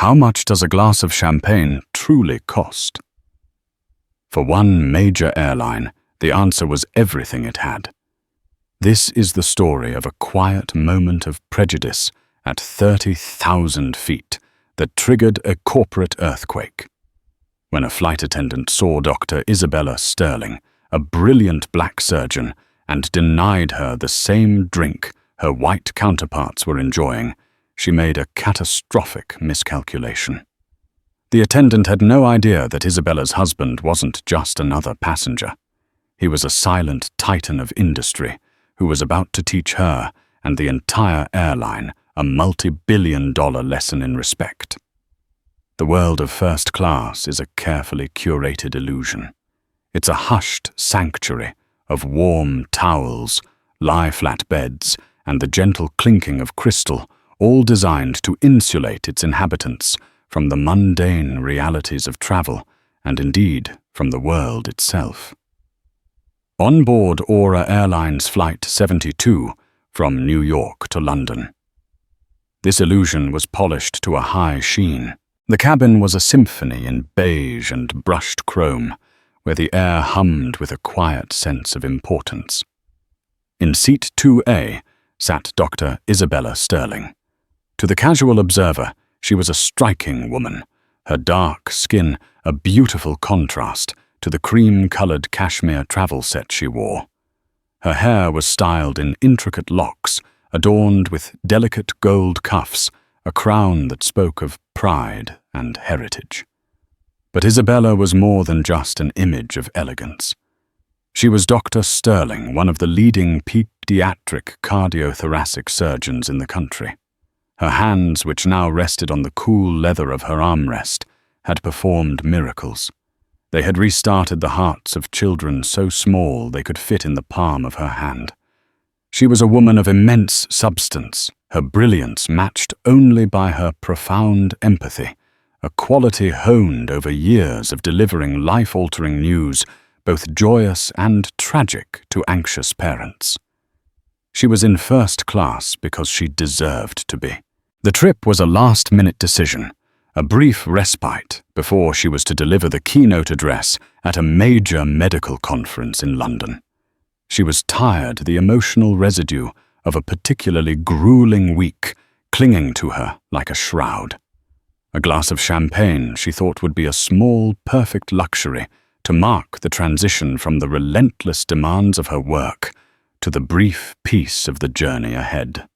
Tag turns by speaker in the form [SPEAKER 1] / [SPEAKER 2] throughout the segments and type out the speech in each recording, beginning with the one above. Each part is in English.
[SPEAKER 1] How much does a glass of champagne truly cost? For one major airline, the answer was everything it had. This is the story of a quiet moment of prejudice at 30,000 feet that triggered a corporate earthquake. When a flight attendant saw Dr. Isabella Sterling, a brilliant black surgeon, and denied her the same drink her white counterparts were enjoying, she made a catastrophic miscalculation. The attendant had no idea that Isabella's husband wasn't just another passenger. He was a silent titan of industry who was about to teach her and the entire airline a multi-billion-dollar lesson in respect. The world of first class is a carefully curated illusion. It's a hushed sanctuary of warm towels, lie-flat beds, and the gentle clinking of crystal, all designed to insulate its inhabitants from the mundane realities of travel, and indeed from the world itself. On board Aura Airlines Flight 72 from New York to London. This illusion was polished to a high sheen. The cabin was a symphony in beige and brushed chrome, where the air hummed with a quiet sense of importance. In seat 2A sat Dr. Isabella Sterling. To the casual observer, she was a striking woman, her dark skin a beautiful contrast to the cream-colored cashmere travel set she wore. Her hair was styled in intricate locks, adorned with delicate gold cuffs, a crown that spoke of pride and heritage. But Isabella was more than just an image of elegance. She was Dr. Sterling, one of the leading pediatric cardiothoracic surgeons in the country. Her hands, which now rested on the cool leather of her armrest, had performed miracles. They had restarted the hearts of children so small they could fit in the palm of her hand. She was a woman of immense substance, her brilliance matched only by her profound empathy, a quality honed over years of delivering life-altering news, both joyous and tragic, to anxious parents. She was in first class because she deserved to be. The trip was a last-minute decision, a brief respite before she was to deliver the keynote address at a major medical conference in London. She was tired, the emotional residue of a particularly grueling week clinging to her like a shroud. A glass of champagne she thought would be a small, perfect luxury to mark the transition from the relentless demands of her work to the brief peace of the journey ahead.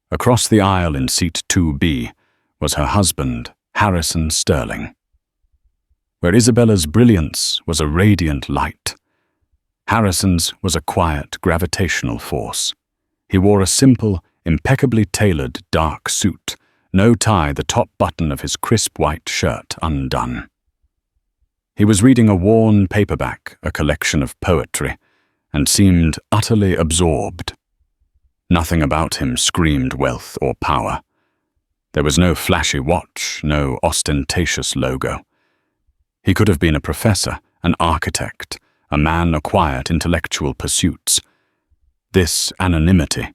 [SPEAKER 1] Across the aisle in seat 2B was her husband, Harrison Sterling. Where Isabella's brilliance was a radiant light, Harrison's was a quiet gravitational force. He wore a simple, impeccably tailored dark suit, no tie, the top button of his crisp white shirt undone. He was reading a worn paperback, a collection of poetry, and seemed utterly absorbed. Nothing about him screamed wealth or power. There was no flashy watch, no ostentatious logo. He could have been a professor, an architect, a man of quiet intellectual pursuits. This anonymity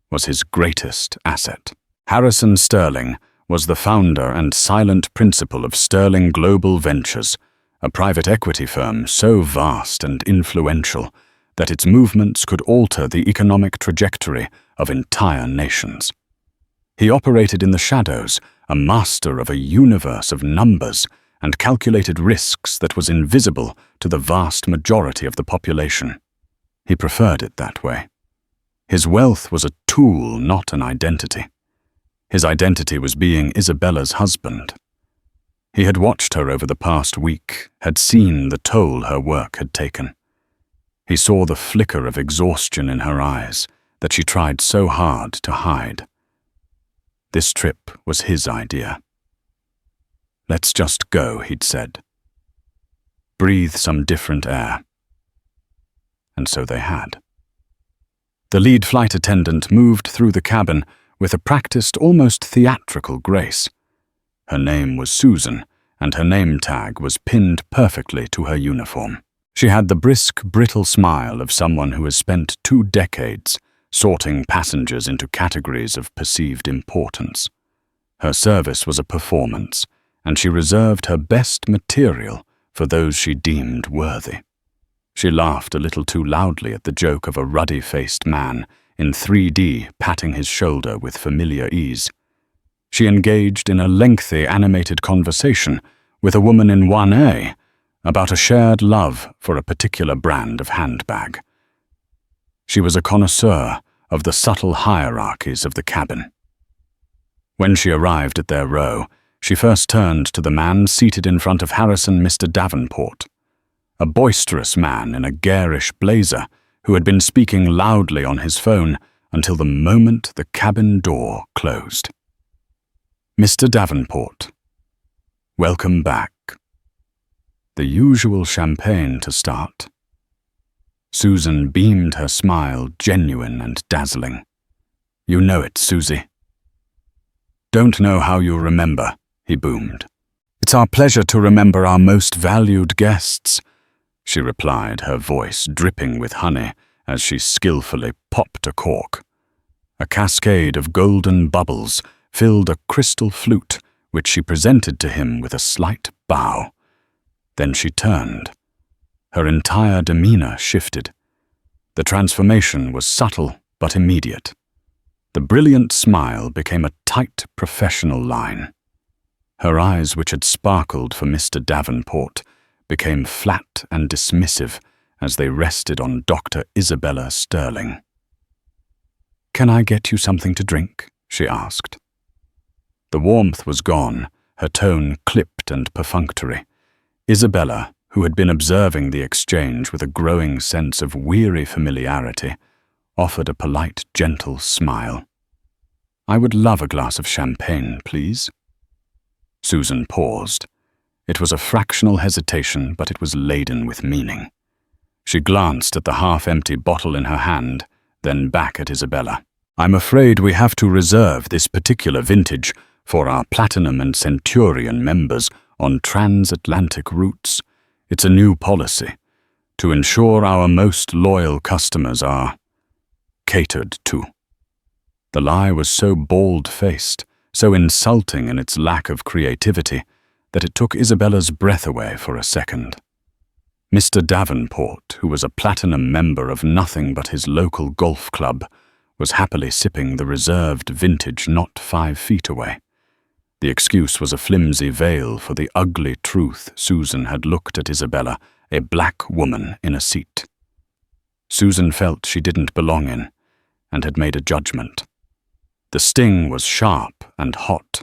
[SPEAKER 1] was his greatest asset. Harrison Sterling was the founder and silent principal of Sterling Global Ventures, a private equity firm so vast and influential that its movements could alter the economic trajectory of entire nations. He operated in the shadows, a master of a universe of numbers, and calculated risks that was invisible to the vast majority of the population. He preferred it that way. His wealth was a tool, not an identity. His identity was being Isabella's husband. He had watched her over the past week, had seen the toll her work had taken. He saw the flicker of exhaustion in her eyes that she tried so hard to hide. This trip was his idea. "Let's just go," he'd said. "Breathe some different air." And so they had. The lead flight attendant moved through the cabin with a practiced, almost theatrical grace. Her name was Susan, and her name tag was pinned perfectly to her uniform. She had the brisk, brittle smile of someone who has spent 2 decades sorting passengers into categories of perceived importance. Her service was a performance, and she reserved her best material for those she deemed worthy. She laughed a little too loudly at the joke of a ruddy-faced man in 3D patting his shoulder with familiar ease. She engaged in a lengthy animated conversation with a woman in 1A about a shared love for a particular brand of handbag. She was a connoisseur of the subtle hierarchies of the cabin. When she arrived at their row, she first turned to the man seated in front of Harrison, Mr. Davenport, a boisterous man in a garish blazer who had been speaking loudly on his phone until the moment the cabin door closed. "Mr. Davenport, welcome back." The usual champagne to start. Susan beamed her smile, genuine and dazzling. "You know it, Susie." "Don't know how you remember," he boomed. "It's our pleasure to remember our most valued guests," she replied, her voice dripping with honey as she skillfully popped a cork. A cascade of golden bubbles filled a crystal flute, which she presented to him with a slight bow. Then she turned. Her entire demeanor shifted. The transformation was subtle but immediate. The brilliant smile became a tight professional line. Her eyes, which had sparkled for Mr. Davenport, became flat and dismissive as they rested on Dr. Isabella Sterling. "Can I get you something to drink?" she asked. The warmth was gone, her tone clipped and perfunctory. Isabella, who had been observing the exchange with a growing sense of weary familiarity, offered a polite, gentle smile. "I would love a glass of champagne, please." Susan paused. It was a fractional hesitation, but it was laden with meaning. She glanced at the half-empty bottle in her hand, then back at Isabella. "I'm afraid we have to reserve this particular vintage for our Platinum and Centurion members on transatlantic routes. It's a new policy to ensure our most loyal customers are catered to." The lie was so bald-faced, so insulting in its lack of creativity, that it took Isabella's breath away for a second. Mr. Davenport, who was a platinum member of nothing but his local golf club, was happily sipping the reserved vintage not 5 feet away. The excuse was a flimsy veil for the ugly truth Susan had looked at Isabella, a black woman in a seat. Susan felt she didn't belong in, and had made a judgment. The sting was sharp and hot.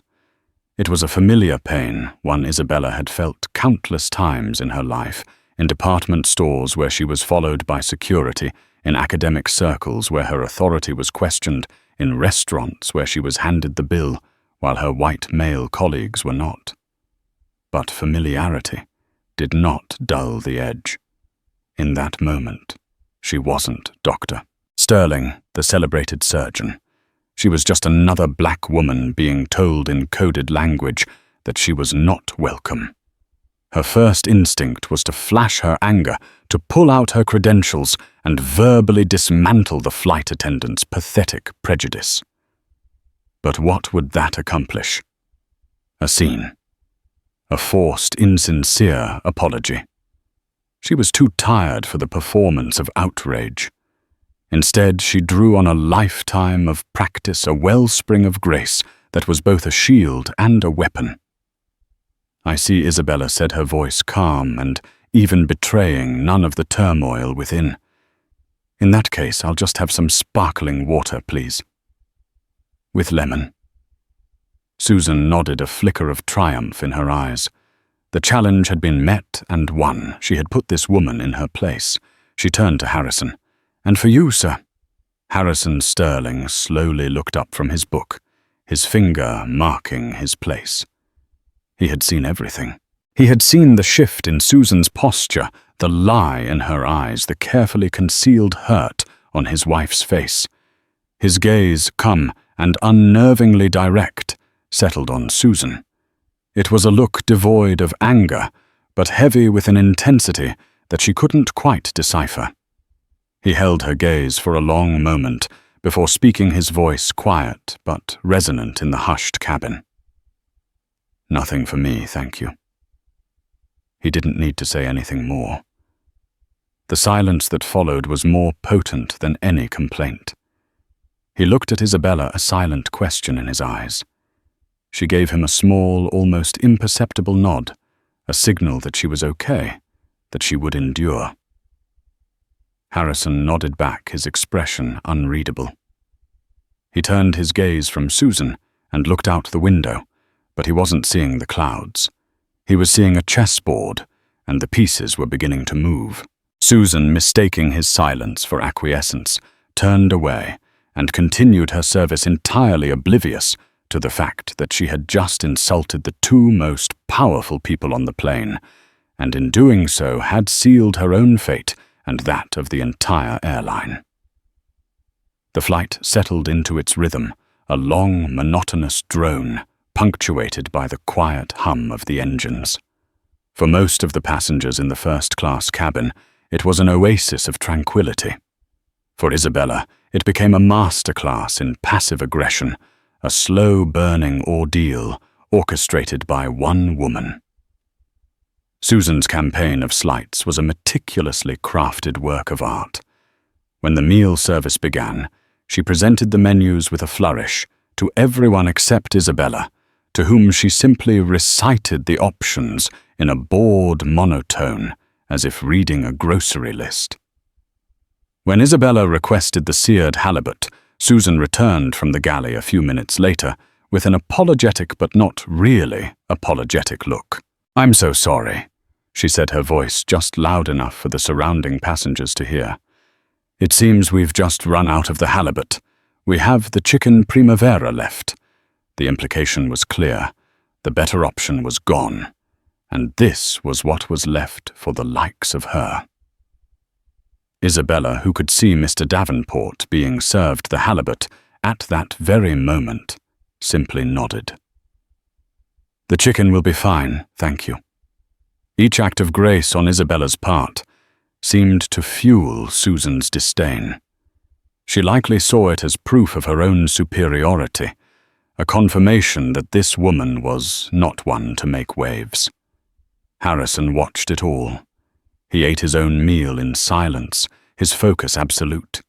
[SPEAKER 1] It was a familiar pain, one Isabella had felt countless times in her life, in department stores where she was followed by security, in academic circles where her authority was questioned, in restaurants where she was handed the bill, while her white male colleagues were not. But familiarity did not dull the edge. In that moment, she wasn't Dr. Sterling, the celebrated surgeon. She was just another black woman being told in coded language that she was not welcome. Her first instinct was to flash her anger, to pull out her credentials and verbally dismantle the flight attendant's pathetic prejudice. But what would that accomplish? A scene. A forced, insincere apology. She was too tired for the performance of outrage. Instead, she drew on a lifetime of practice, a wellspring of grace that was both a shield and a weapon. "I see," Isabella said, her voice calm and even betraying none of the turmoil within. "In that case, I'll just have some sparkling water, please." "With lemon." Susan nodded, a flicker of triumph in her eyes. The challenge had been met and won. She had put this woman in her place. She turned to Harrison. "And for you, sir." Harrison Sterling slowly looked up from his book, his finger marking his place. He had seen everything. He had seen the shift in Susan's posture, the lie in her eyes, the carefully concealed hurt on his wife's face. His gaze, calm and unnervingly direct, settled on Susan. It was a look devoid of anger, but heavy with an intensity that she couldn't quite decipher. He held her gaze for a long moment before speaking, his voice quiet but resonant in the hushed cabin. Nothing for me, thank you. He didn't need to say anything more. The silence that followed was more potent than any complaint. He looked at Isabella, a silent question in his eyes. She gave him a small, almost imperceptible nod, a signal that she was okay, that she would endure. Harrison nodded back, his expression unreadable. He turned his gaze from Susan and looked out the window, but he wasn't seeing the clouds. He was seeing a chessboard, and the pieces were beginning to move. Susan, mistaking his silence for acquiescence, turned away and continued her service entirely oblivious to the fact that she had just insulted the two most powerful people on the plane, and in doing so had sealed her own fate and that of the entire airline. The flight settled into its rhythm, a long, monotonous drone, punctuated by the quiet hum of the engines. For most of the passengers in the first-class cabin, it was an oasis of tranquility. For Isabella, it became a masterclass in passive aggression, a slow-burning ordeal orchestrated by one woman. Susan's campaign of slights was a meticulously crafted work of art. When the meal service began, she presented the menus with a flourish to everyone except Isabella, to whom she simply recited the options in a bored monotone, as if reading a grocery list. When Isabella requested the seared halibut, Susan returned from the galley a few minutes later with an apologetic but not really apologetic look. "I'm so sorry," she said, her voice just loud enough for the surrounding passengers to hear. "It seems we've just run out of the halibut. We have the chicken primavera left." The implication was clear. The better option was gone, and this was what was left for the likes of her. Isabella, who could see Mr. Davenport being served the halibut at that very moment, simply nodded. "The chicken will be fine, thank you." Each act of grace on Isabella's part seemed to fuel Susan's disdain. She likely saw it as proof of her own superiority, a confirmation that this woman was not one to make waves. Harrison watched it all. He ate his own meal in silence, his focus absolute.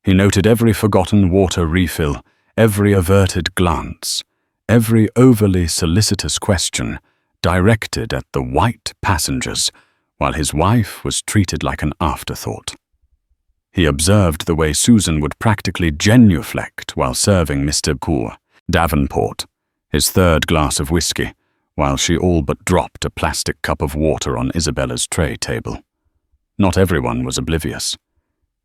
[SPEAKER 1] He noted every forgotten water refill, every averted glance, every overly solicitous question directed at the white passengers, while his wife was treated like an afterthought. He observed the way Susan would practically genuflect while serving Mr. Davenport his third glass of whiskey, while she all but dropped a plastic cup of water on Isabella's tray table. Not everyone was oblivious.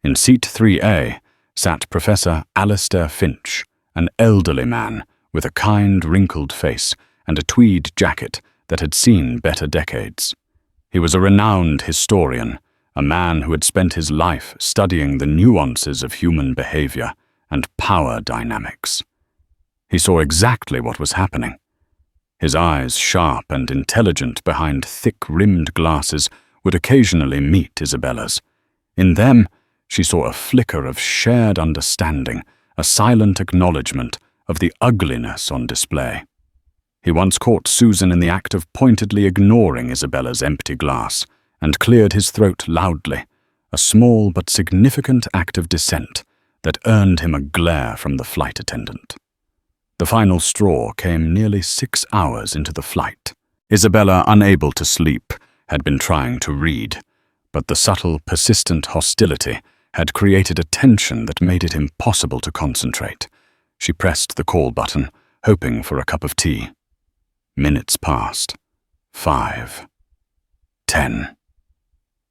[SPEAKER 1] In seat 3A sat Professor Alistair Finch, an elderly man with a kind, wrinkled face and a tweed jacket that had seen better decades. He was a renowned historian, a man who had spent his life studying the nuances of human behavior and power dynamics. He saw exactly what was happening. His eyes, sharp and intelligent behind thick-rimmed glasses, would occasionally meet Isabella's. In them, she saw a flicker of shared understanding, a silent acknowledgement of the ugliness on display. He once caught Susan in the act of pointedly ignoring Isabella's empty glass and cleared his throat loudly, a small but significant act of dissent that earned him a glare from the flight attendant. The final straw came nearly 6 hours into the flight. Isabella, unable to sleep, had been trying to read, but the subtle, persistent hostility had created a tension that made it impossible to concentrate. She pressed the call button, hoping for a cup of tea. Minutes passed. 5. 10.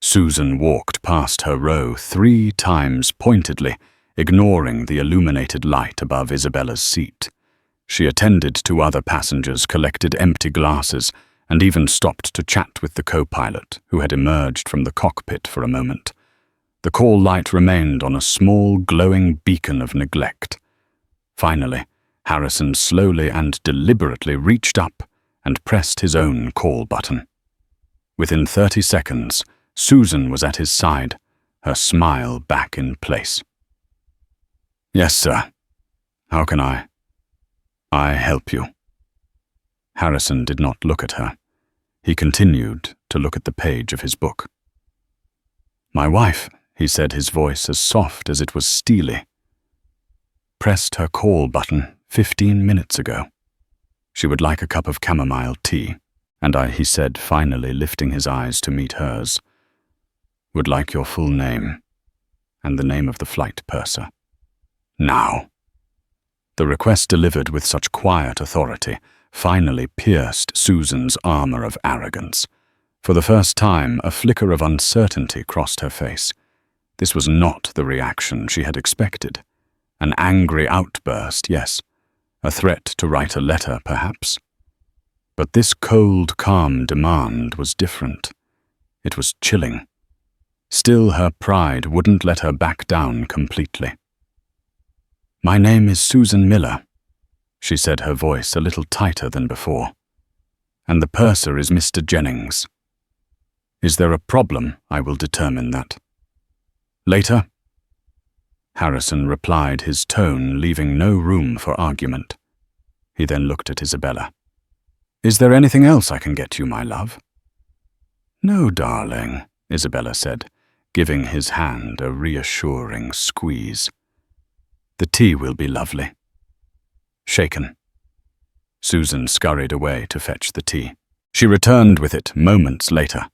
[SPEAKER 1] Susan walked past her row 3 times pointedly, ignoring the illuminated light above Isabella's seat. She attended to other passengers, collected empty glasses, and even stopped to chat with the co-pilot, who had emerged from the cockpit for a moment. The call light remained on a small, glowing beacon of neglect. Finally, Harrison slowly and deliberately reached up and pressed his own call button. Within 30 seconds, Susan was at his side, her smile back in place. "Yes, sir. How can I help you?" Harrison did not look at her. He continued to look at the page of his book. "My wife," he said, his voice as soft as it was steely, "pressed her call button 15 minutes ago. She would like a cup of chamomile tea, and he said, finally lifting his eyes to meet hers, "would like your full name and the name of the flight purser. Now." The request, delivered with such quiet authority, finally pierced Susan's armor of arrogance. For the first time, a flicker of uncertainty crossed her face. This was not the reaction she had expected. An angry outburst, yes. A threat to write a letter, perhaps. But this cold, calm demand was different. It was chilling. Still, her pride wouldn't let her back down completely. "My name is Susan Miller," she said, her voice a little tighter than before. "And the purser is Mr. Jennings. Is there a problem? I will determine that. Later?" Harrison replied, his tone leaving no room for argument. He then looked at Isabella. "Is there anything else I can get you, my love?" "No, darling," Isabella said, giving his hand a reassuring squeeze. "The tea will be lovely." Shaken. Susan scurried away to fetch the tea. She returned with it moments later,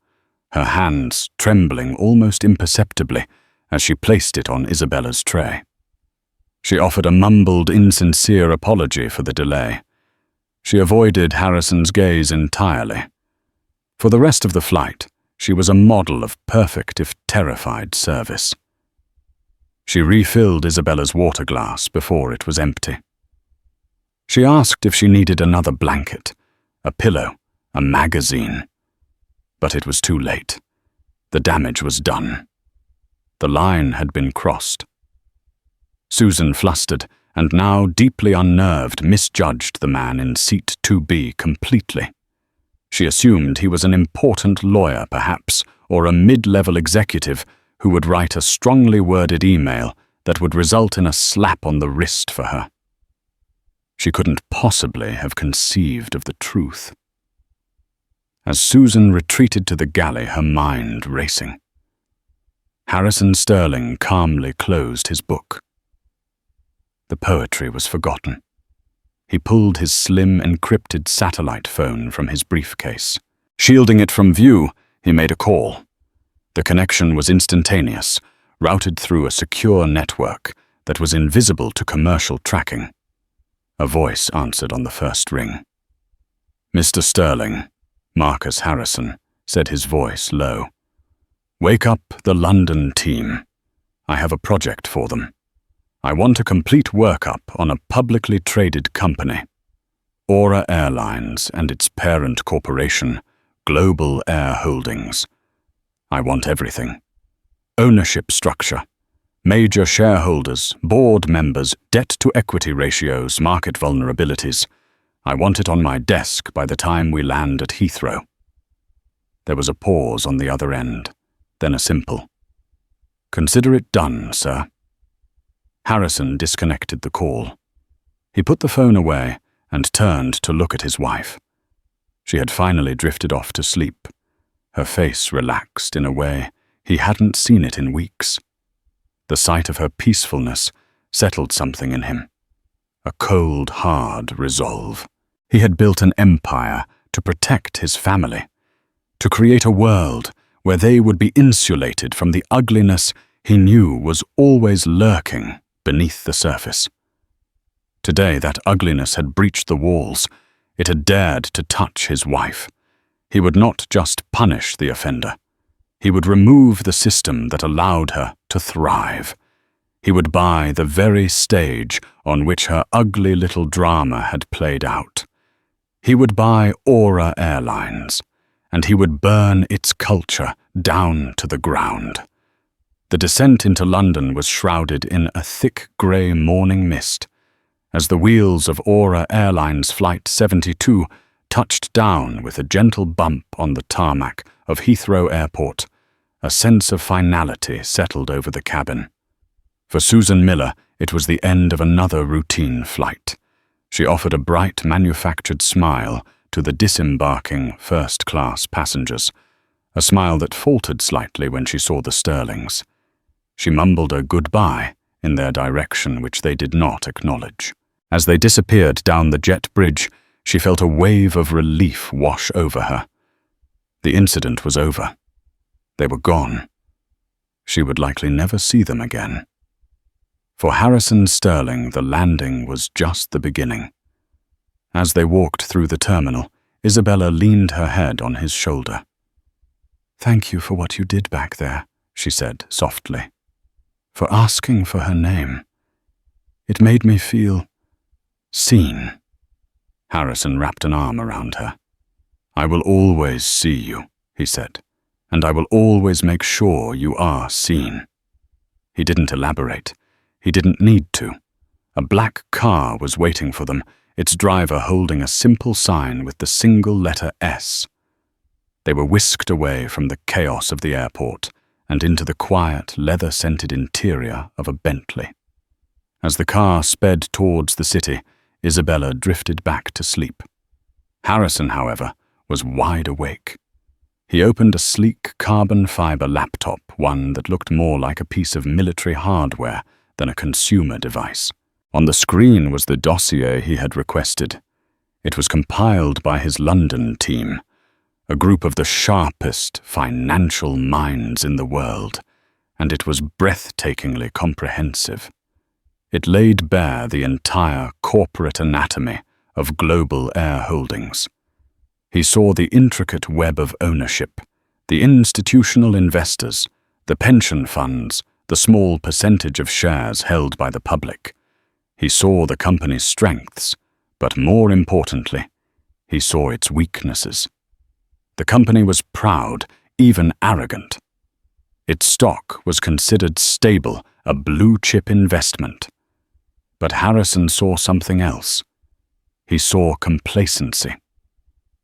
[SPEAKER 1] her hands trembling almost imperceptibly as she placed it on Isabella's tray. She offered a mumbled, insincere apology for the delay. She avoided Harrison's gaze entirely. For the rest of the flight, she was a model of perfect if terrified service. She refilled Isabella's water glass before it was empty. She asked if she needed another blanket, a pillow, a magazine. But it was too late. The damage was done. The line had been crossed. Susan, flustered and now deeply unnerved, misjudged the man in seat 2B completely. She assumed he was an important lawyer, perhaps, or a mid-level executive who would write a strongly worded email that would result in a slap on the wrist for her. She couldn't possibly have conceived of the truth. As Susan retreated to the galley, her mind racing, Harrison Sterling calmly closed his book. The poetry was forgotten. He pulled his slim, encrypted satellite phone from his briefcase. Shielding it from view, he made a call. The connection was instantaneous, routed through a secure network that was invisible to commercial tracking. A voice answered on the first ring. "Mr. Sterling," Marcus Harrison said, his voice low. "Wake up the London team. I have a project for them. I want a complete workup on a publicly traded company, Aura Airlines, and its parent corporation, Global Air Holdings. I want everything. Ownership structure, major shareholders, board members, debt-to-equity ratios, market vulnerabilities. I want it on my desk by the time we land at Heathrow." There was a pause on the other end, then a simple, "Consider it done, sir." Harrison disconnected the call. He put the phone away and turned to look at his wife. She had finally drifted off to sleep, her face relaxed in a way he hadn't seen it in weeks. The sight of her peacefulness settled something in him, a cold, hard resolve. He had built an empire to protect his family, to create a world where they would be insulated from the ugliness he knew was always lurking beneath the surface. Today, that ugliness had breached the walls. It had dared to touch his wife. He would not just punish the offender. He would remove the system that allowed her to thrive. He would buy the very stage on which her ugly little drama had played out. He would buy Aura Airlines, and he would burn its culture down to the ground. The descent into London was shrouded in a thick grey morning mist. As the wheels of Aura Airlines Flight 72 touched down with a gentle bump on the tarmac of Heathrow Airport, a sense of finality settled over the cabin. For Susan Miller, it was the end of another routine flight. She offered a bright, manufactured smile to the disembarking first-class passengers, a smile that faltered slightly when she saw the Sterlings. She mumbled a goodbye in their direction, which they did not acknowledge. As they disappeared down the jet bridge, she felt a wave of relief wash over her. The incident was over. They were gone. She would likely never see them again. For Harrison Sterling, the landing was just the beginning. As they walked through the terminal, Isabella leaned her head on his shoulder. "Thank you for what you did back there," she said softly. "For asking for her name. It made me feel seen." Harrison wrapped an arm around her. "I will always see you," he said, "and I will always make sure you are seen." He didn't elaborate. He didn't need to. A black car was waiting for them, its driver holding a simple sign with the single letter S. They were whisked away from the chaos of the airport and into the quiet, leather-scented interior of a Bentley. As the car sped towards the city, Isabella drifted back to sleep. Harrison, however, was wide awake. He opened a sleek carbon fiber laptop, one that looked more like a piece of military hardware than a consumer device. On the screen was the dossier he had requested. It was compiled by his London team, a group of the sharpest financial minds in the world, and it was breathtakingly comprehensive. It laid bare the entire corporate anatomy of Global Air Holdings. He saw the intricate web of ownership, the institutional investors, the pension funds, the small percentage of shares held by the public. He saw the company's strengths, but more importantly, he saw its weaknesses. The company was proud, even arrogant. Its stock was considered stable, a blue-chip investment. But Harrison saw something else. He saw complacency.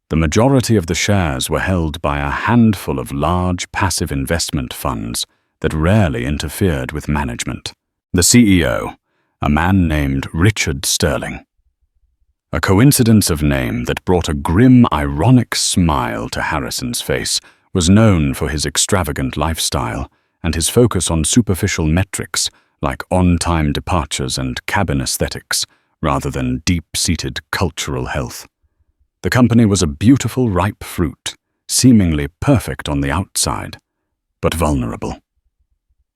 [SPEAKER 1] The majority of the shares were held by a handful of large passive investment funds that rarely interfered with management. The CEO, a man named Richard Sterling. A coincidence of name that brought a grim, ironic smile to Harrison's face, was known for his extravagant lifestyle and his focus on superficial metrics like on-time departures and cabin aesthetics, rather than deep-seated cultural health. The company was a beautiful, ripe fruit, seemingly perfect on the outside, but vulnerable.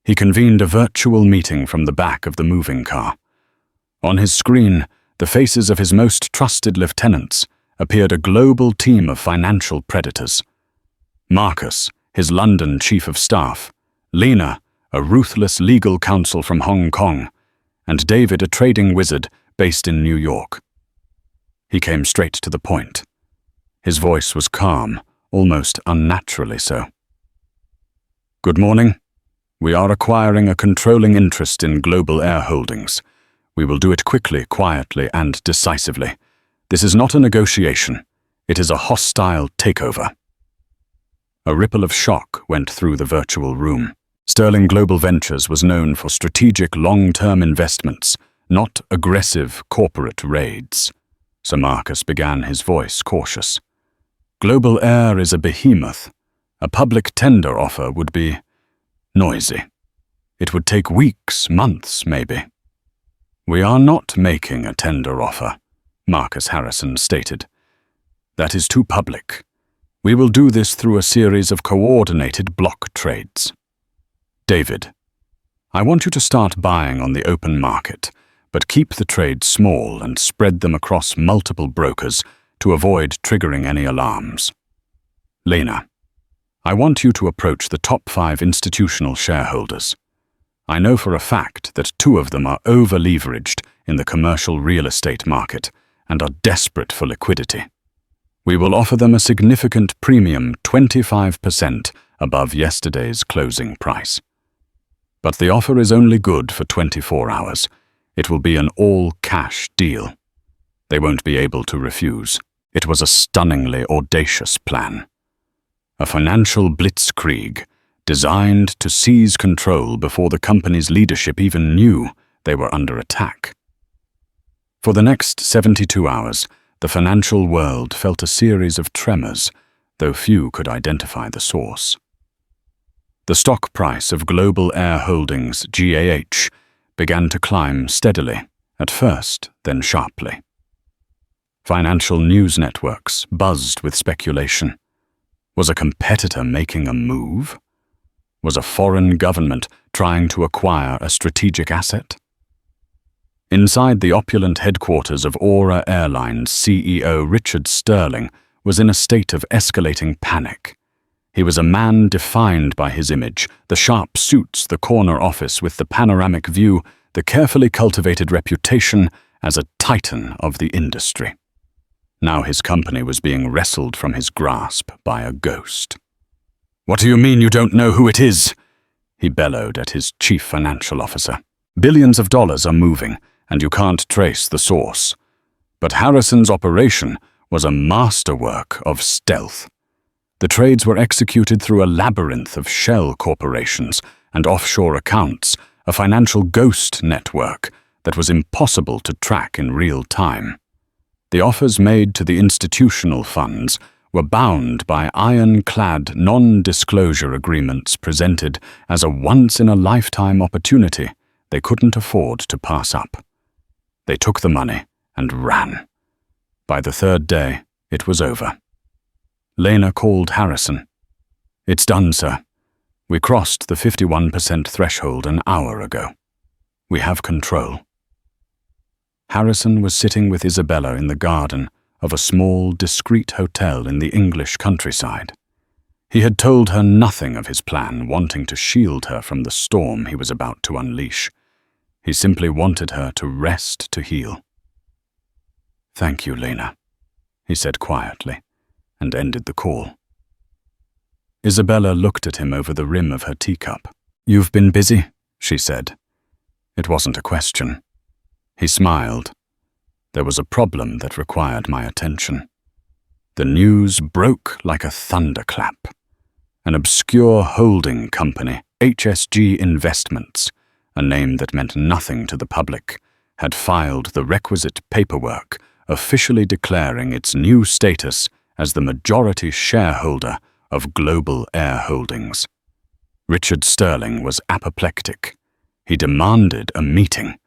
[SPEAKER 1] He convened a virtual meeting from the back of the moving car. On his screen, the faces of his most trusted lieutenants, appeared a global team of financial predators. Marcus, his London chief of staff, Lena, a ruthless legal counsel from Hong Kong, and David, a trading wizard based in New York. He came straight to the point. His voice was calm, almost unnaturally so. "Good morning. We are acquiring a controlling interest in Global Air Holdings. We will do it quickly, quietly, and decisively. This is not a negotiation. It is a hostile takeover." A ripple of shock went through the virtual room. Sterling Global Ventures was known for strategic long-term investments, not aggressive corporate raids. So Marcus began, his voice cautious. "Global Air is a behemoth. A public tender offer would be noisy. It would take weeks, months, maybe." "We are not making a tender offer," Marcus Harrison stated. "That is too public. We will do this through a series of coordinated block trades." "David, I want you to start buying on the open market, but keep the trades small and spread them across multiple brokers to avoid triggering any alarms." "Lena, I want you to approach the top 5 institutional shareholders. I know for a fact that 2 of them are over-leveraged in the commercial real estate market and are desperate for liquidity. We will offer them a significant premium, 25% above yesterday's closing price. But the offer is only good for 24 hours. It will be an all-cash deal. They won't be able to refuse." It was a stunningly audacious plan. A financial blitzkrieg designed to seize control before the company's leadership even knew they were under attack. For the next 72 hours, The financial world felt a series of tremors, though few could identify the source. The stock price of Global Air Holdings, GAH, began to climb steadily, at first, then sharply. Financial news networks buzzed with speculation. Was a competitor making a move? Was a foreign government trying to acquire a strategic asset? Inside the opulent headquarters of Airline's CEO Richard Sterling was in a state of escalating panic. He was a man defined by his image, the sharp suits, the corner office with the panoramic view, the carefully cultivated reputation as a titan of the industry. Now his company was being wrestled from his grasp by a ghost. "What do you mean you don't know who it is?" he bellowed at his chief financial officer. "Billions of dollars are moving, and you can't trace the source. But Harrison's operation was a masterwork of stealth. The trades were executed through a labyrinth of shell corporations and offshore accounts, a financial ghost network that was impossible to track in real time. The offers made to the institutional funds were bound by ironclad non-disclosure agreements presented as a once-in-a-lifetime opportunity they couldn't afford to pass up. They took the money and ran. By the third day, it was over. Lena called Harrison. "It's done, sir. We crossed the 51% threshold an hour ago. We have control." Harrison was sitting with Isabella in the garden of a small, discreet hotel in the English countryside. He had told her nothing of his plan, wanting to shield her from the storm he was about to unleash. He simply wanted her to rest to heal. "Thank you, Lena," he said quietly, and ended the call. Isabella looked at him over the rim of her teacup. "You've been busy," she said. It wasn't a question. He smiled. There was a problem that required my attention. The news broke like a thunderclap. An obscure holding company, HSG Investments, a name that meant nothing to the public, had filed the requisite paperwork, officially declaring its new status as the majority shareholder of Global Air Holdings. Richard Sterling was apoplectic. He demanded a meeting.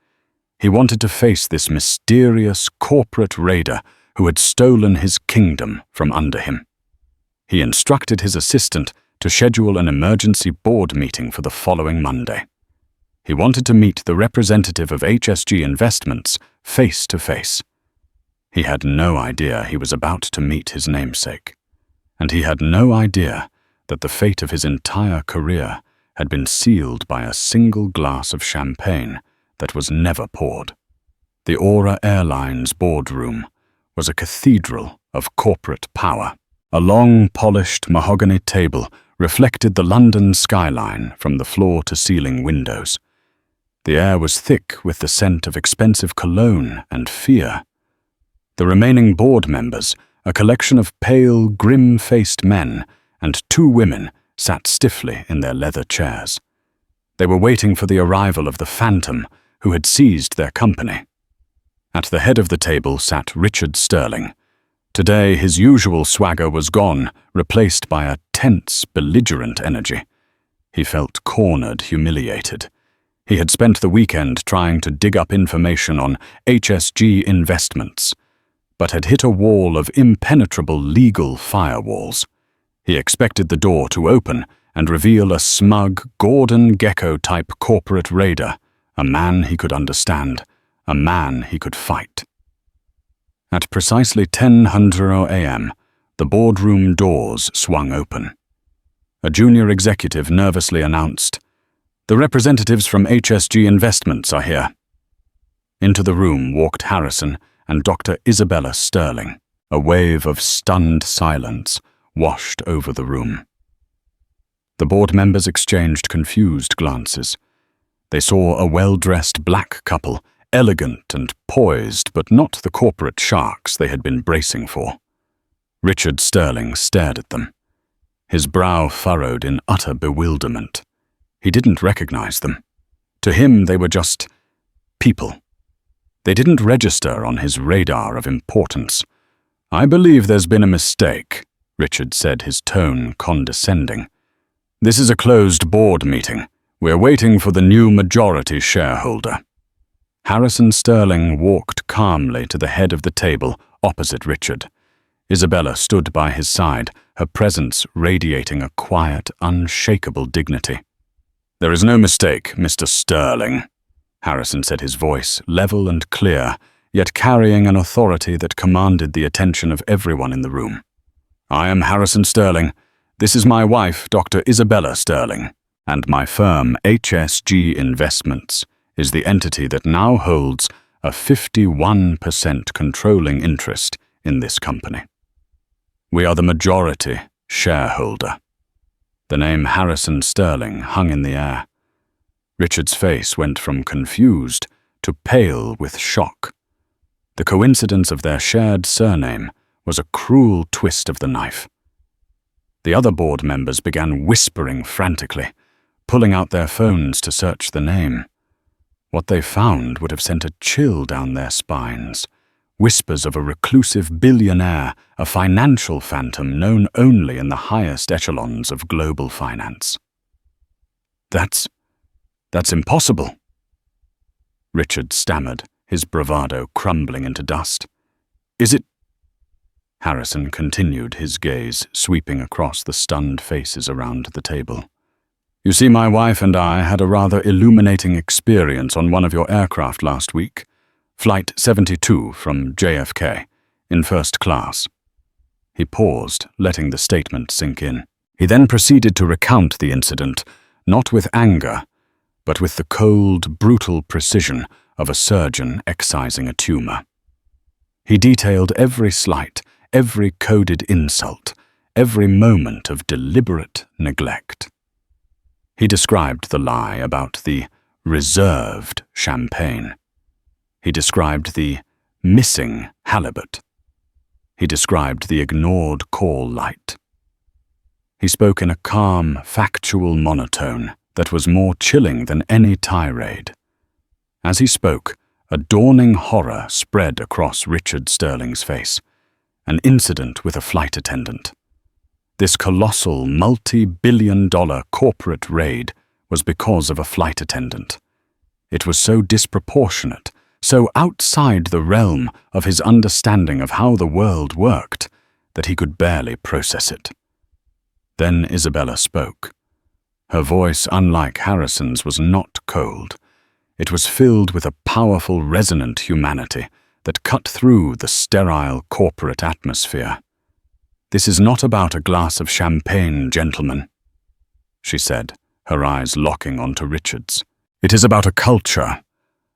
[SPEAKER 1] He wanted to face this mysterious corporate raider who had stolen his kingdom from under him. He instructed his assistant to schedule an emergency board meeting for the following Monday. He wanted to meet the representative of HSG Investments face to face. He had no idea he was about to meet his namesake, and he had no idea that the fate of his entire career had been sealed by a single glass of champagne that was never poured. The Airline's boardroom was a cathedral of corporate power. A long, polished mahogany table reflected the London skyline from the floor-to-ceiling windows. The air was thick with the scent of expensive cologne and fear. The remaining board members, a collection of pale, grim-faced men, and two women, sat stiffly in their leather chairs. They were waiting for the arrival of the phantom who had seized their company. At the head of the table sat Richard Sterling. Today, his usual swagger was gone, replaced by a tense, belligerent energy. He felt cornered, humiliated. He had spent the weekend trying to dig up information on HSG Investments, but had hit a wall of impenetrable legal firewalls. He expected the door to open and reveal a smug, Gordon Gekko-type corporate raider, a man he could understand, a man he could fight. At precisely 10:00 a.m., the boardroom doors swung open. A junior executive nervously announced, "The representatives from HSG Investments are here." Into the room walked Harrison and Dr. Isabella Sterling. A wave of stunned silence washed over the room. The board members exchanged confused glances. They saw a well-dressed black couple, elegant and poised, but not the corporate sharks they had been bracing for. Richard Sterling stared at them, his brow furrowed in utter bewilderment. He didn't recognize them. To him, they were just people. They didn't register on his radar of importance. "I believe there's been a mistake," Richard said, his tone condescending. "This is a closed board meeting. We're waiting for the new majority shareholder." Harrison Sterling walked calmly to the head of the table opposite Richard. Isabella stood by his side, her presence radiating a quiet, unshakable dignity. "There is no mistake, Mr. Sterling," Harrison said, his voice level and clear, yet carrying an authority that commanded the attention of everyone in the room. "I am Harrison Sterling. This is my wife, Dr. Isabella Sterling, and my firm, HSG Investments, is the entity that now holds a 51% controlling interest in this company. We are the majority shareholder." The name Harrison Sterling hung in the air. Richard's face went from confused to pale with shock. The coincidence of their shared surname was a cruel twist of the knife. The other board members began whispering frantically, pulling out their phones to search the name. What they found would have sent a chill down their spines. Whispers of a reclusive billionaire, a financial phantom known only in the highest echelons of global finance. That's impossible," Richard stammered, his bravado crumbling into dust. "Is it?" Harrison continued, his gaze sweeping across the stunned faces around the table. "You see, my wife and I had a rather illuminating experience on one of your aircraft last week, Flight 72 from JFK, in first class." He paused, letting the statement sink in. He then proceeded to recount the incident, not with anger, but with the cold, brutal precision of a surgeon excising a tumor. He detailed every slight, every coded insult, every moment of deliberate neglect. He described the lie about the reserved champagne. He described the missing halibut. He described the ignored call light. He spoke in a calm, factual monotone that was more chilling than any tirade. As he spoke, a dawning horror spread across Richard Sterling's face. An incident with a flight attendant. This colossal, multi-billion-dollar corporate raid was because of a flight attendant. It was so disproportionate, so outside the realm of his understanding of how the world worked, that he could barely process it. Then Isabella spoke. Her voice, unlike Harrison's, was not cold. It was filled with a powerful, resonant humanity that cut through the sterile corporate atmosphere. "This is not about a glass of champagne, gentlemen," she said, her eyes locking onto Richard's. "It is about a culture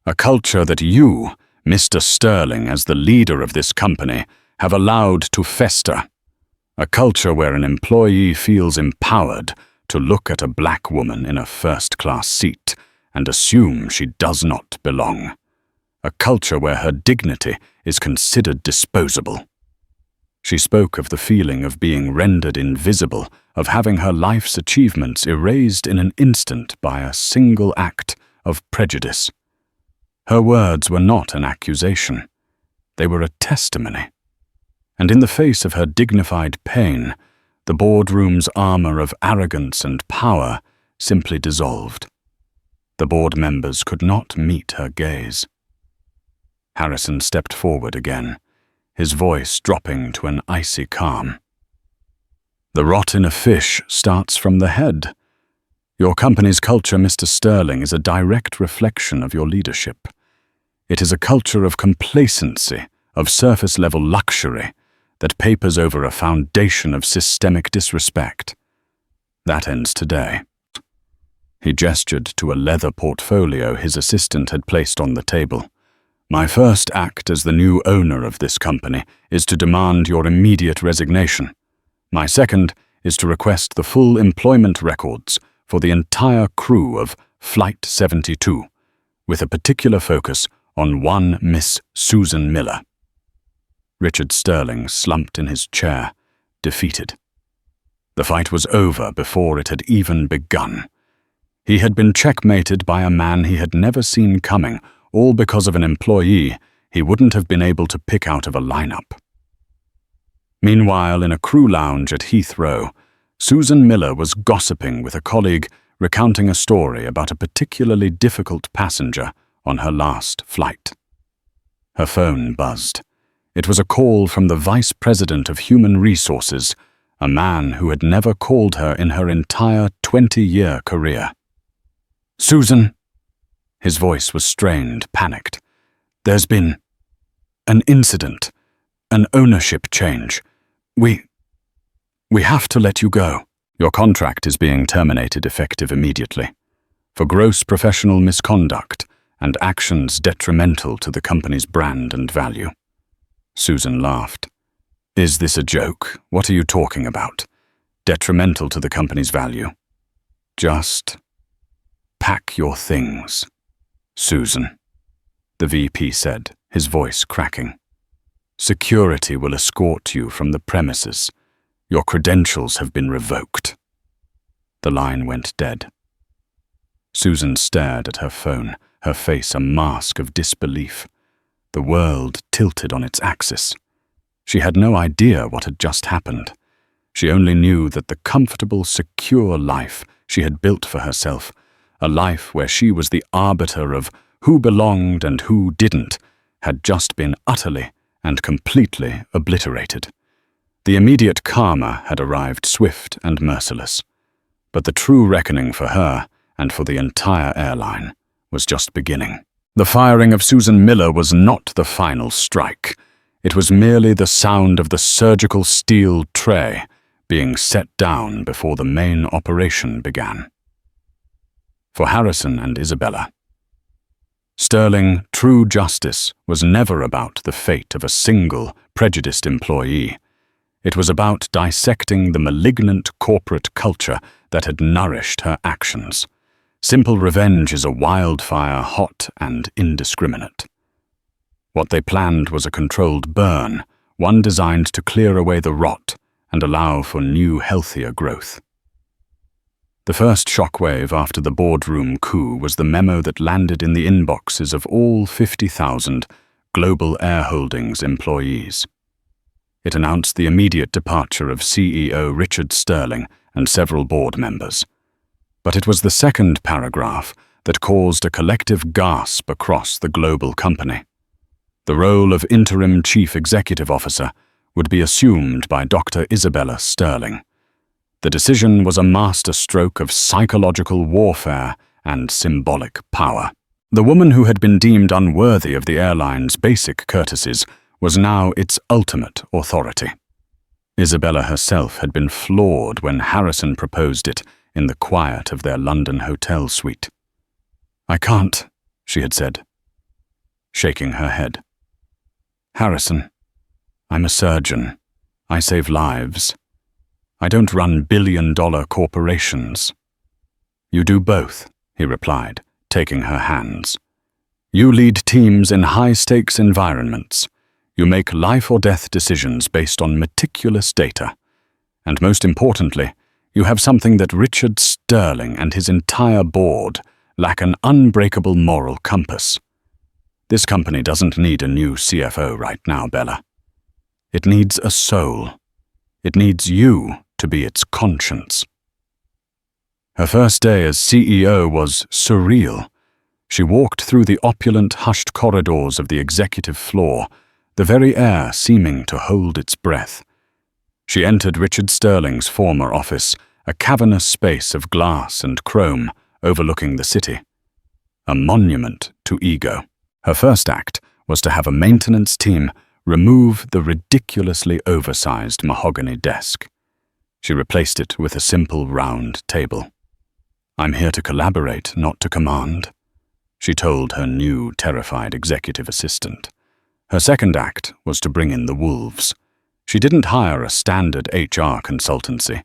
[SPEAKER 1] that you, Mr. Sterling, as the leader of this company, have allowed to fester. A culture where an employee feels empowered to look at a black woman in a first-class seat and assume she does not belong. A culture where her dignity is considered disposable." She spoke of the feeling of being rendered invisible, of having her life's achievements erased in an instant by a single act of prejudice. Her words were not an accusation. They were a testimony. And in the face of her dignified pain, the boardroom's armor of arrogance and power simply dissolved. The board members could not meet her gaze. Harrison stepped forward again, his voice dropping to an icy calm. "The rot in a fish starts from the head. Your company's culture, Mr. Sterling, is a direct reflection of your leadership. It is a culture of complacency, of surface-level luxury, that papers over a foundation of systemic disrespect. That ends today." He gestured to a leather portfolio his assistant had placed on the table. "My first act as the new owner of this company is to demand your immediate resignation. My second is to request the full employment records for the entire crew of Flight 72, with a particular focus on one Miss Susan Miller." Richard Sterling slumped in his chair, defeated. The fight was over before it had even begun. He had been checkmated by a man he had never seen coming, all because of an employee he wouldn't have been able to pick out of a lineup. Meanwhile, in a crew lounge at Heathrow, Susan Miller was gossiping with a colleague, recounting a story about a particularly difficult passenger on her last flight. Her phone buzzed. It was a call from the Vice President of Human Resources, a man who had never called her in her entire 20-year career. "Susan," his voice was strained, panicked. "There's been an incident, an ownership change. We have to let you go. Your contract is being terminated effective immediately for gross professional misconduct and actions detrimental to the company's brand and value." Susan laughed. "Is this a joke? What are you talking about? Detrimental to the company's value? Just pack your things, Susan," the VP said, his voice cracking. "Security will escort you from the premises. Your credentials have been revoked." The line went dead. Susan stared at her phone, her face a mask of disbelief. The world tilted on its axis. She had no idea what had just happened. She only knew that the comfortable, secure life she had built for herself, a life where she was the arbiter of who belonged and who didn't, had just been utterly and completely obliterated. The immediate karma had arrived swift and merciless, but the true reckoning for her and for the entire airline was just beginning. The firing of Susan Miller was not the final strike. It was merely the sound of the surgical steel tray being set down before the main operation began. For Harrison and Isabella, sterling, true justice was never about the fate of a single, prejudiced employee. It was about dissecting the malignant corporate culture that had nourished her actions. Simple revenge is a wildfire, hot and indiscriminate. What they planned was a controlled burn, one designed to clear away the rot and allow for new, healthier growth. The first shockwave after the boardroom coup was the memo that landed in the inboxes of all 50,000 Global Air Holdings employees. It announced the immediate departure of CEO Richard Sterling and several board members. But it was the second paragraph that caused a collective gasp across the global company. The role of interim chief executive officer would be assumed by Dr. Isabella Sterling. The decision was a masterstroke of psychological warfare and symbolic power. The woman who had been deemed unworthy of the airline's basic courtesies was now its ultimate authority. Isabella herself had been floored when Harrison proposed it in the quiet of their London hotel suite. "I can't," she had said, shaking her head. "Harrison, I'm a surgeon. I save lives. I don't run billion-dollar corporations." "You do both," he replied, taking her hands. "You lead teams in high-stakes environments. You make life-or-death decisions based on meticulous data. And most importantly, you have something that Richard Sterling and his entire board lack: an unbreakable moral compass. This company doesn't need a new CFO right now, Bella. It needs a soul. It needs you to be its conscience." Her first day as CEO was surreal. She walked through the opulent, hushed corridors of the executive floor, the very air seeming to hold its breath. She entered Richard Sterling's former office, a cavernous space of glass and chrome overlooking the city. A monument to ego. Her first act was to have a maintenance team remove the ridiculously oversized mahogany desk. She replaced it with a simple round table. "I'm here to collaborate, not to command," she told her new, terrified executive assistant. Her second act was to bring in the wolves. She didn't hire a standard HR consultancy.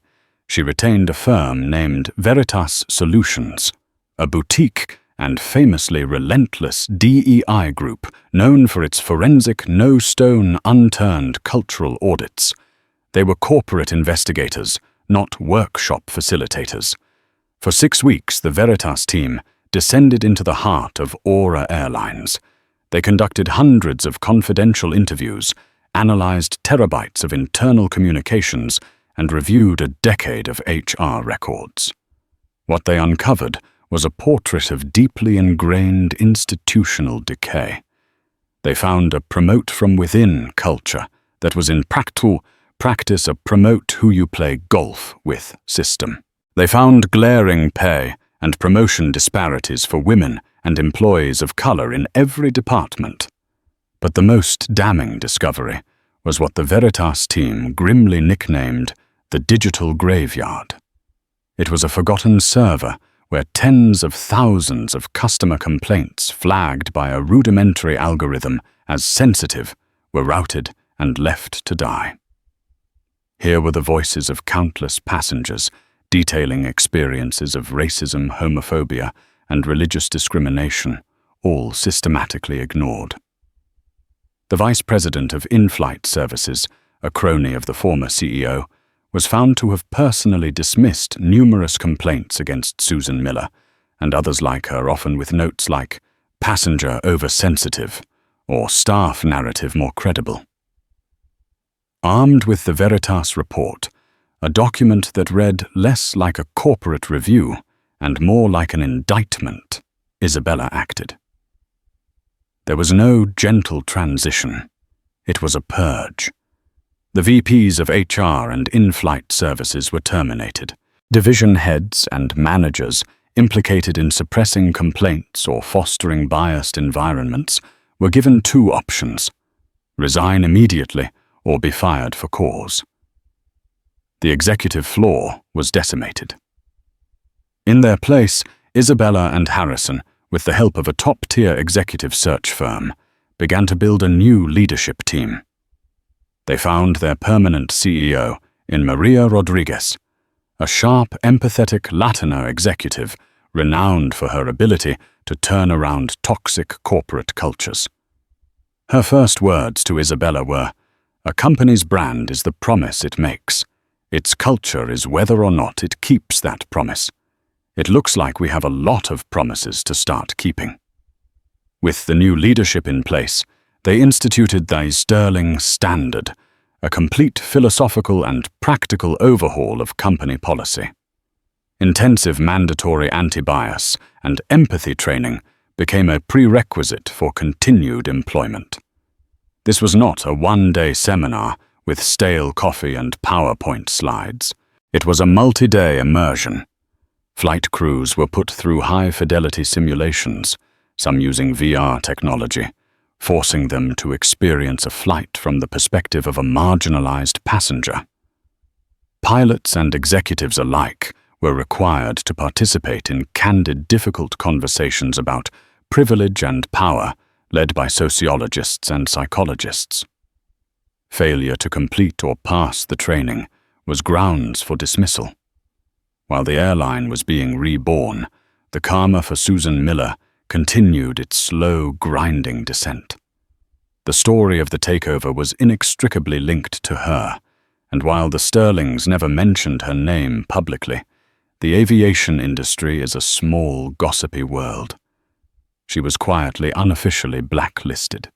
[SPEAKER 1] She retained a firm named Veritas Solutions, a boutique and famously relentless DEI group known for its forensic, no-stone unturned cultural audits. They were corporate investigators, not workshop facilitators. For 6 weeks, the Veritas team descended into the heart of Aura Airlines. They conducted hundreds of confidential interviews, analyzed terabytes of internal communications, and reviewed a decade of HR records. What they uncovered was a portrait of deeply ingrained institutional decay. They found a promote-from-within culture that was in practice a promote-who-you-play-golf-with system. They found glaring pay and promotion disparities for women and employees of color in every department. But the most damning discovery was what the Veritas team grimly nicknamed the digital graveyard. It was a forgotten server where tens of thousands of customer complaints flagged by a rudimentary algorithm as sensitive were routed and left to die. Here were the voices of countless passengers detailing experiences of racism, homophobia, and religious discrimination, all systematically ignored. The vice president of in-flight services, a crony of the former CEO, was found to have personally dismissed numerous complaints against Susan Miller, and others like her, often with notes like "passenger oversensitive" or "staff narrative more credible." Armed with the Veritas report, a document that read less like a corporate review and more like an indictment, Isabella acted. There was no gentle transition. It was a purge. The VPs of HR and in-flight services were terminated. Division heads and managers implicated in suppressing complaints or fostering biased environments were given two options: resign immediately or be fired for cause. The executive floor was decimated. In their place, Isabella and Harrison, with the help of a top-tier executive search firm, began to build a new leadership team. They found their permanent CEO in Maria Rodriguez, a sharp, empathetic Latino executive renowned for her ability to turn around toxic corporate cultures. Her first words to Isabella were, "A company's brand is the promise it makes. Its culture is whether or not it keeps that promise. It looks like we have a lot of promises to start keeping." With the new leadership in place, they instituted the Sterling Standard, a complete philosophical and practical overhaul of company policy. Intensive mandatory anti-bias and empathy training became a prerequisite for continued employment. This was not a one-day seminar with stale coffee and PowerPoint slides. It was a multi-day immersion. Flight crews were put through high-fidelity simulations, some using VR technology, forcing them to experience a flight from the perspective of a marginalized passenger. Pilots and executives alike were required to participate in candid, difficult conversations about privilege and power led by sociologists and psychologists. Failure to complete or pass the training was grounds for dismissal. While the airline was being reborn, the karma for Susan Miller continued its slow, grinding descent. The story of the takeover was inextricably linked to her, and while the Sterlings never mentioned her name publicly, the aviation industry is a small, gossipy world. She was quietly, unofficially blacklisted.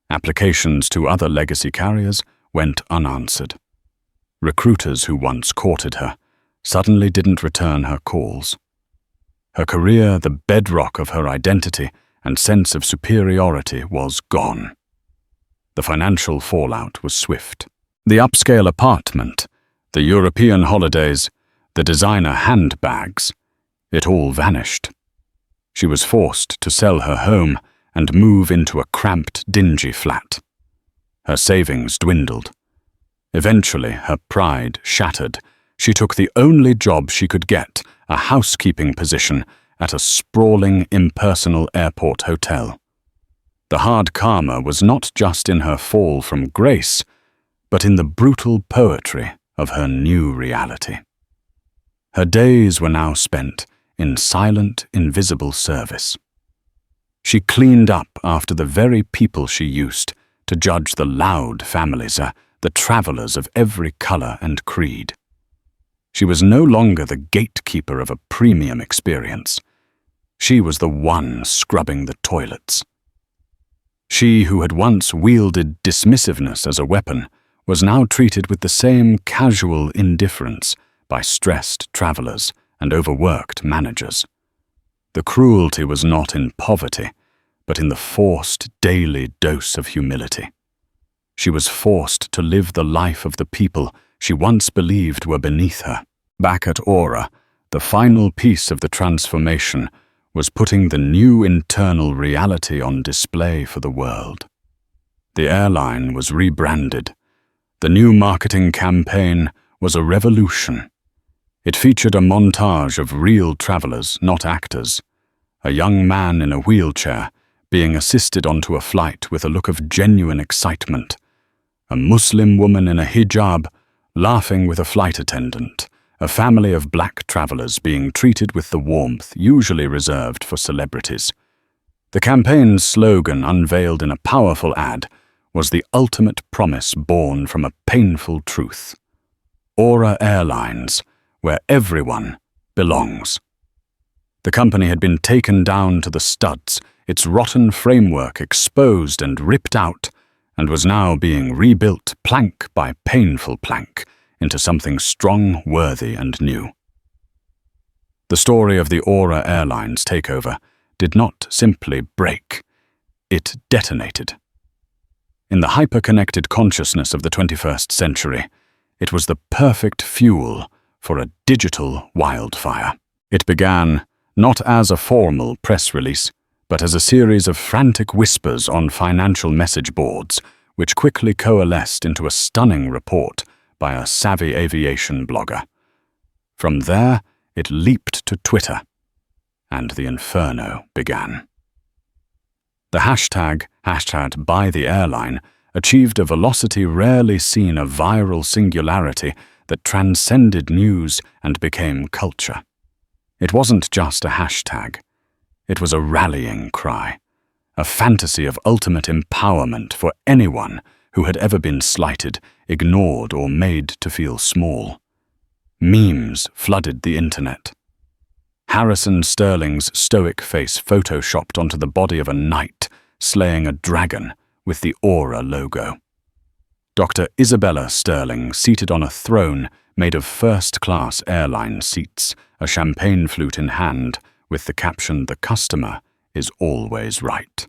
[SPEAKER 1] Applications to other legacy carriers went unanswered. Recruiters who once courted her suddenly didn't return her calls. Her career, the bedrock of her identity and sense of superiority, was gone. The financial fallout was swift. The upscale apartment, the European holidays, the designer handbags, it all vanished. She was forced to sell her home and move into a cramped, dingy flat. Her savings dwindled. Eventually, her pride shattered. She took the only job she could get, a housekeeping position at a sprawling, impersonal airport hotel. The hard karma was not just in her fall from grace, but in the brutal poetry of her new reality. Her days were now spent in silent, invisible service. She cleaned up after the very people she used to judge the loud families, the travelers of every color and creed. She was no longer the gatekeeper of a premium experience. She was the one scrubbing the toilets. She who had once wielded dismissiveness as a weapon was now treated with the same casual indifference by stressed travelers and overworked managers. The cruelty was not in poverty, but in the forced daily dose of humility. She was forced to live the life of the people she once believed were beneath her. Back at Aura, the final piece of the transformation was putting the new internal reality on display for the world. The airline was rebranded. The new marketing campaign was a revolution. It featured a montage of real travelers, not actors. A young man in a wheelchair being assisted onto a flight with a look of genuine excitement. A Muslim woman in a hijab laughing with a flight attendant. A family of black travelers being treated with the warmth usually reserved for celebrities. The campaign's slogan, unveiled in a powerful ad, was the ultimate promise born from a painful truth. Aura Airlines, where everyone belongs. The company had been taken down to the studs, its rotten framework exposed and ripped out, and was now being rebuilt plank by painful plank into something strong, worthy, and new. The story of the Aura Airlines takeover did not simply break, it detonated. In the hyper-connected consciousness of the 21st century, it was the perfect fuel for a digital wildfire. It began not as a formal press release, but as a series of frantic whispers on financial message boards, which quickly coalesced into a stunning report by a savvy aviation blogger. From there, it leaped to Twitter, and the inferno began. The hashtag #BuyTheAirline achieved a velocity rarely seen, a viral singularity that transcended news and became culture. It wasn't just a hashtag. It was a rallying cry, a fantasy of ultimate empowerment for anyone who had ever been slighted, ignored, or made to feel small. Memes flooded the internet. Harrison Sterling's stoic face photoshopped onto the body of a knight slaying a dragon with the Aura logo. Dr. Isabella Sterling seated on a throne made of first-class airline seats, a champagne flute in hand, with the caption, "The customer is always right."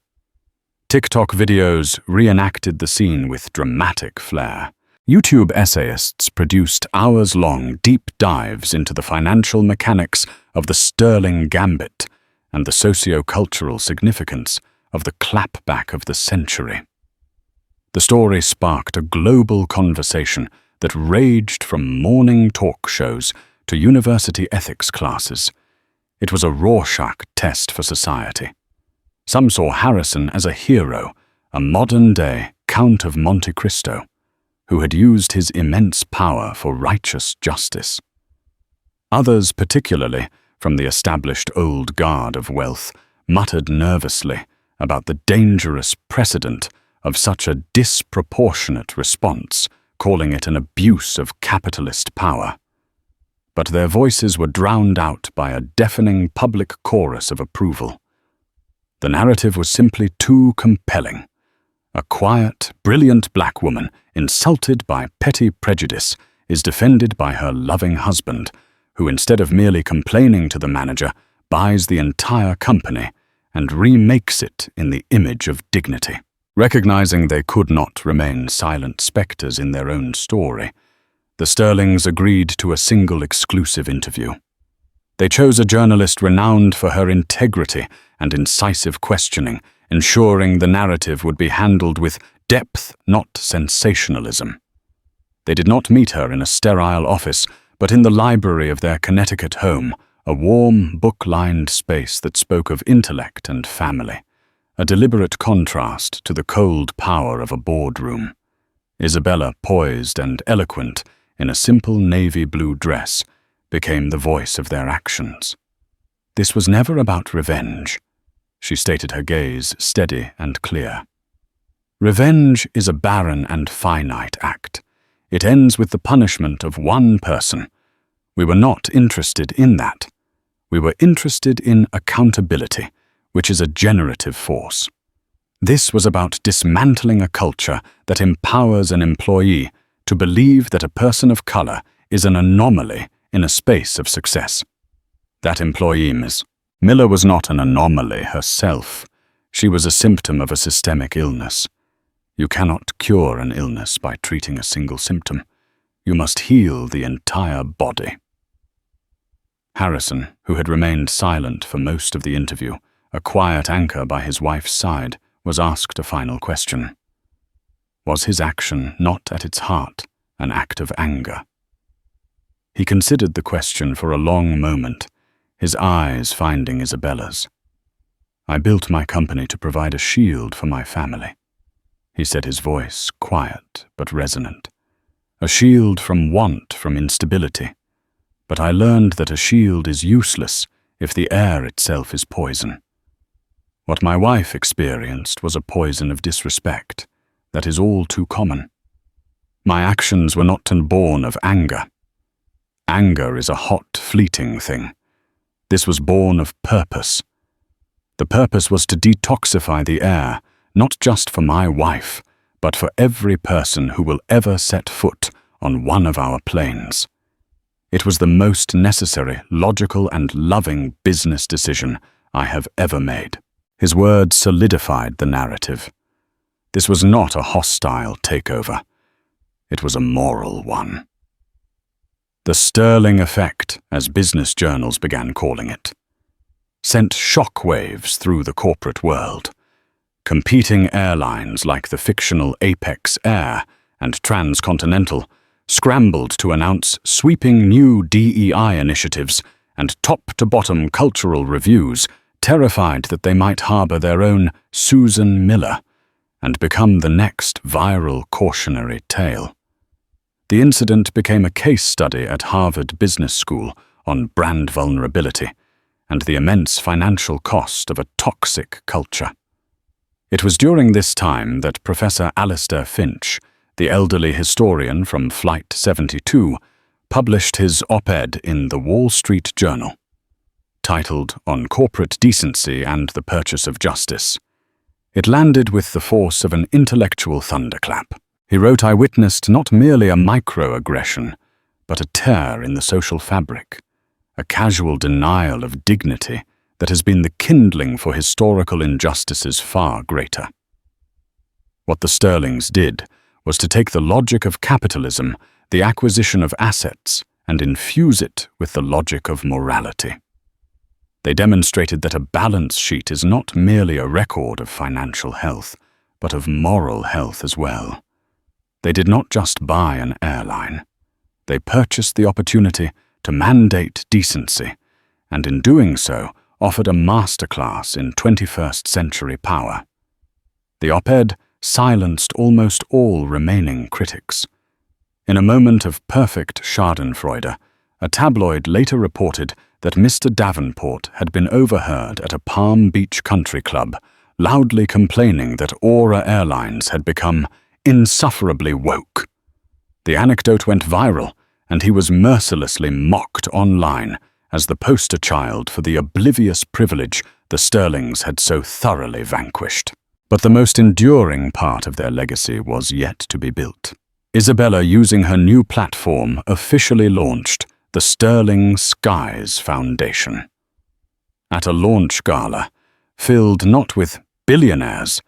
[SPEAKER 1] TikTok videos reenacted the scene with dramatic flair. YouTube essayists produced hours-long deep dives into the financial mechanics of the Sterling Gambit and the socio-cultural significance of the clapback of the century. The story sparked a global conversation that raged from morning talk shows to university ethics classes. It was a Rorschach test for society. Some saw Harrison as a hero, a modern-day Count of Monte Cristo, who had used his immense power for righteous justice. Others, particularly from the established old guard of wealth, muttered nervously about the dangerous precedent of such a disproportionate response, calling it an abuse of capitalist power. But their voices were drowned out by a deafening public chorus of approval. The narrative was simply too compelling. A quiet, brilliant black woman, insulted by petty prejudice, is defended by her loving husband, who instead of merely complaining to the manager, buys the entire company and remakes it in the image of dignity. Recognizing they could not remain silent specters in their own story, the Sterlings agreed to a single exclusive interview. They chose a journalist renowned for her integrity and incisive questioning, ensuring the narrative would be handled with depth, not sensationalism. They did not meet her in a sterile office, but in the library of their Connecticut home, a warm, book-lined space that spoke of intellect and family, a deliberate contrast to the cold power of a boardroom. Isabella, poised and eloquent in a simple navy blue dress, became the voice of their actions. This was never about revenge. She stated, her gaze steady and clear. Revenge is a barren and finite act. It ends with the punishment of one person. We were not interested in that. We were interested in accountability, which is a generative force. This was about dismantling a culture that empowers an employee to believe that a person of color is an anomaly in a space of success. That employee, Ms. Miller, was not an anomaly herself. She was a symptom of a systemic illness. You cannot cure an illness by treating a single symptom. You must heal the entire body. Harrison, who had remained silent for most of the interview, a quiet anchor by his wife's side, was asked a final question. Was his action not at its heart an act of anger? He considered the question for a long moment, his eyes finding Isabella's. "I built my company to provide a shield for my family," he said, his voice quiet but resonant. "A shield from want, from instability. But I learned that a shield is useless if the air itself is poison. What my wife experienced was a poison of disrespect that is all too common. My actions were not born of anger. Anger is a hot, fleeting thing. This was born of purpose. The purpose was to detoxify the air, not just for my wife, but for every person who will ever set foot on one of our planes. It was the most necessary, logical, and loving business decision I have ever made." His words solidified the narrative. This was not a hostile takeover. It was a moral one. The Sterling effect, as business journals began calling it, sent shockwaves through the corporate world. Competing airlines like the fictional Apex Air and Transcontinental scrambled to announce sweeping new DEI initiatives and top-to-bottom cultural reviews, terrified that they might harbor their own Susan Miller and become the next viral cautionary tale. The incident became a case study at Harvard Business School on brand vulnerability and the immense financial cost of a toxic culture. It was during this time that Professor Alistair Finch, the elderly historian from Flight 72, published his op-ed in the Wall Street Journal, titled On Corporate Decency and the Purchase of Justice. It landed with the force of an intellectual thunderclap. He wrote, "I witnessed not merely a microaggression, but a tear in the social fabric, a casual denial of dignity that has been the kindling for historical injustices far greater." What the Sterlings did was to take the logic of capitalism, the acquisition of assets, and infuse it with the logic of morality. They demonstrated that a balance sheet is not merely a record of financial health, but of moral health as well. They did not just buy an airline. They purchased the opportunity to mandate decency, and in doing so, offered a masterclass in 21st century power. The op-ed silenced almost all remaining critics. In a moment of perfect schadenfreude, a tabloid later reported that Mr. Davenport had been overheard at a Palm Beach country club, loudly complaining that Aura Airlines had become insufferably woke. The anecdote went viral, and he was mercilessly mocked online as the poster child for the oblivious privilege the Sterlings had so thoroughly vanquished. But the most enduring part of their legacy was yet to be built. Isabella, using her new platform, officially launched the Sterling Skies Foundation. At a launch gala, filled not with billionaires,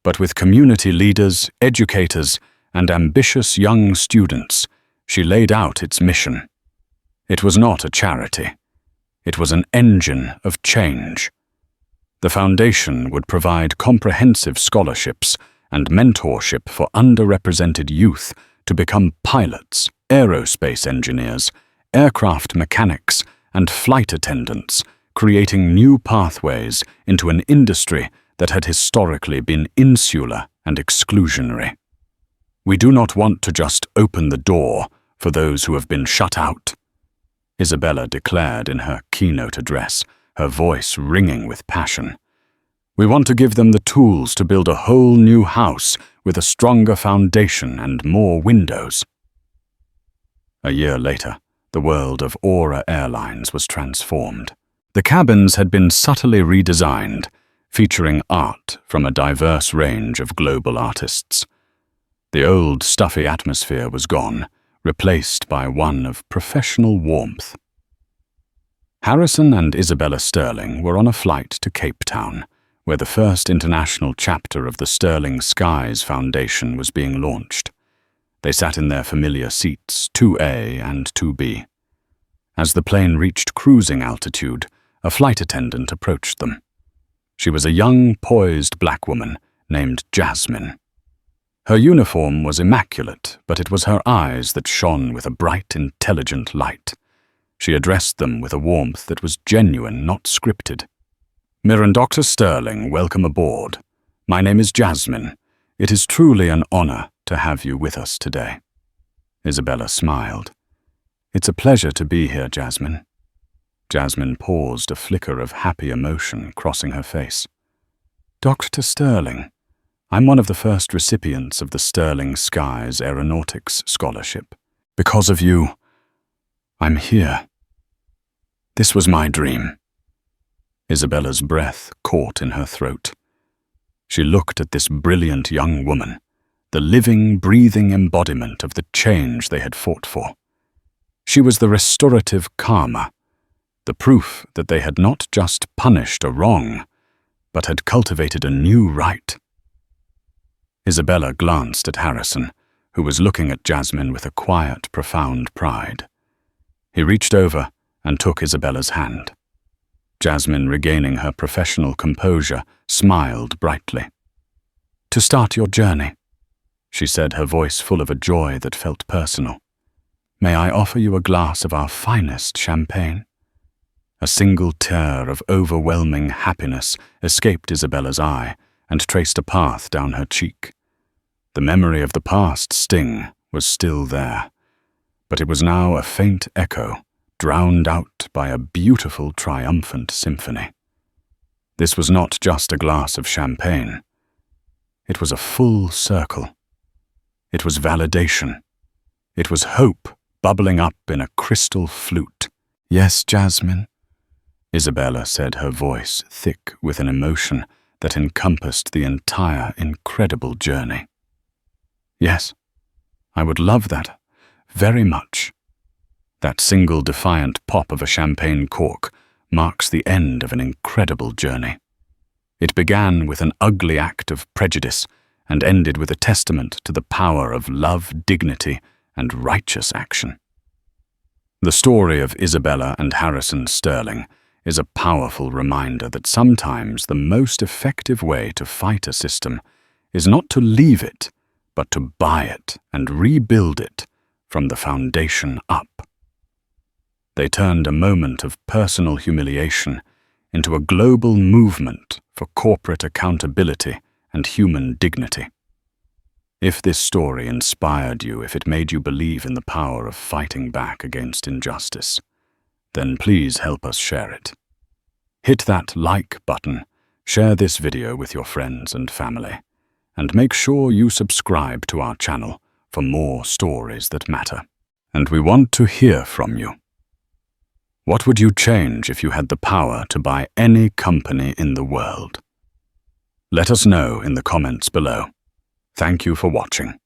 [SPEAKER 1] but with community leaders, educators, and ambitious young students, she laid out its mission. It was not a charity. It was an engine of change. The foundation would provide comprehensive scholarships and mentorship for underrepresented youth to become pilots, aerospace engineers, aircraft mechanics, and flight attendants, creating new pathways into an industry that had historically been insular and exclusionary. "We do not want to just open the door for those who have been shut out," Isabella declared in her keynote address, her voice ringing with passion. "We want to give them the tools to build a whole new house with a stronger foundation and more windows." A year later, the world of Aura Airlines was transformed. The cabins had been subtly redesigned, featuring art from a diverse range of global artists. The old, stuffy atmosphere was gone, replaced by one of professional warmth. Harrison and Isabella Sterling were on a flight to Cape Town, where the first international chapter of the Sterling Skies Foundation was being launched. They sat in their familiar seats, 2A and 2B. As the plane reached cruising altitude, a flight attendant approached them. She was a young, poised black woman named Jasmine. Her uniform was immaculate, but it was her eyes that shone with a bright, intelligent light. She addressed them with a warmth that was genuine, not scripted. "Mir and Dr. Sterling, welcome aboard. My name is Jasmine. It is truly an honor to have you with us today." Isabella smiled. "It's a pleasure to be here, Jasmine." Jasmine paused, a flicker of happy emotion crossing her face. "Dr. Sterling, I'm one of the first recipients of the Sterling Skies Aeronautics Scholarship. Because of you, I'm here. This was my dream." Isabella's breath caught in her throat. She looked at this brilliant young woman, the living, breathing embodiment of the change they had fought for. She was the restorative karma, the proof that they had not just punished a wrong, but had cultivated a new right. Isabella glanced at Harrison, who was looking at Jasmine with a quiet, profound pride. He reached over and took Isabella's hand. Jasmine, regaining her professional composure, smiled brightly. "To start your journey," she said, her voice full of a joy that felt personal, "may I offer you a glass of our finest champagne?" A single tear of overwhelming happiness escaped Isabella's eye and traced a path down her cheek. The memory of the past sting was still there, but it was now a faint echo, drowned out by a beautiful, triumphant symphony. This was not just a glass of champagne. It was a full circle. It was validation. It was hope bubbling up in a crystal flute. "Yes, Jasmine," Isabella said, her voice thick with an emotion that encompassed the entire incredible journey. "Yes, I would love that very much." That single defiant pop of a champagne cork marks the end of an incredible journey. It began with an ugly act of prejudice and ended with a testament to the power of love, dignity, and righteous action. The story of Isabella and Harrison Sterling is a powerful reminder that sometimes the most effective way to fight a system is not to leave it, but to buy it and rebuild it from the foundation up. They turned a moment of personal humiliation into a global movement for corporate accountability and human dignity. If this story inspired you, if it made you believe in the power of fighting back against injustice, then please help us share it. Hit that like button, share this video with your friends and family, and make sure you subscribe to our channel for more stories that matter. And we want to hear from you. What would you change if you had the power to buy any company in the world? Let us know in the comments below. Thank you for watching.